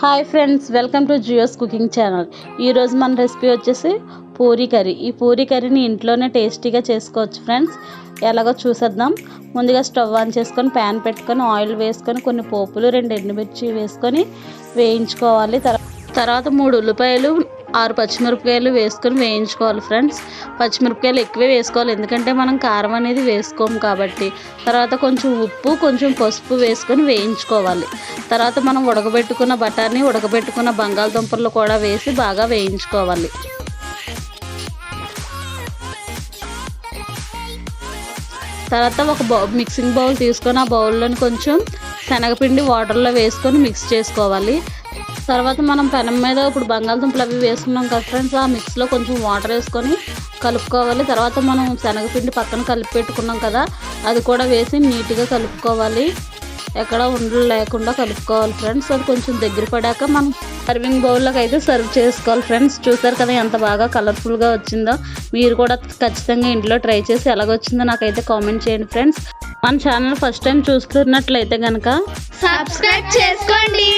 Hi friends, welcome to Jio's cooking channel. ఈరోజు మన recipe వచ్చేసి పూరీ కర్రీ. ఈ పూరీ కర్రీని ఇంట్లోనే టేస్టీగా చేసుకోవచ్చు ఫ్రెండ్స్. ఎలాగో చూసేద్దాం. ముందుగా స్టవ్ ఆన్ చేసుకొని ప్యాన్ పెట్టుకొని ఆయిల్ వేసుకొని కొన్ని పోపులు 2 ఎండుమిర్చి వేసుకొని వేయించుకోవాలి. తర్వాత 3 ఉల్లిపాయలు 6 పచ్చిమిరపకాయలు వేసుకొని వేయించుకోవాలి ఫ్రెండ్స్. పచ్చిమిరపకాయలు ఎక్కువే వేసుకోవాలి, ఎందుకంటే మనం కారం అనేది వేసుకోము కాబట్టి. తర్వాత కొంచెం ఉప్పు, కొంచెం పసుపు వేసుకొని వేయించుకోవాలి. తర్వాత మనం ఉడకబెట్టుకున్న బఠానీ, ఉడకబెట్టుకున్న బంగాళదుంపలు కూడా వేసి బాగా వేయించుకోవాలి. తర్వాత ఒక మిక్సింగ్ బౌల్ తీసుకొని ఆ బౌల్లోని కొంచెం శనగపిండి వాటర్లో వేసుకొని మిక్స్ చేసుకోవాలి. తర్వాత మనం పెనం మీద ఇప్పుడు బంగాళదుంపలు అవి వేసుకున్నాం కదా ఫ్రెండ్స్, ఆ మిక్స్లో కొంచెం వాటర్ వేసుకొని కలుపుకోవాలి. తర్వాత మనం శనగపిండి పక్కన కలిపి పెట్టుకున్నాం కదా, అది కూడా వేసి నీట్గా కలుపుకోవాలి. ఎక్కడ ఉండలు లేకుండా కలుపుకోవాలి ఫ్రెండ్స్. అది కొంచెం దగ్గర పడాక మనం సర్వింగ్ బౌల్లోకి అయితే సర్వ్ చేసుకోవాలి ఫ్రెండ్స్. చూసారు కదా ఎంత బాగా కలర్ఫుల్గా వచ్చిందో. మీరు కూడా ఖచ్చితంగా ఇంట్లో ట్రై చేసి ఎలాగొచ్చిందో నాకైతే కామెంట్ చేయండి ఫ్రెండ్స్. మన ఛానల్ ఫస్ట్ టైం చూస్తున్నట్లయితే కనుక సబ్స్క్రైబ్ చేసుకోండి.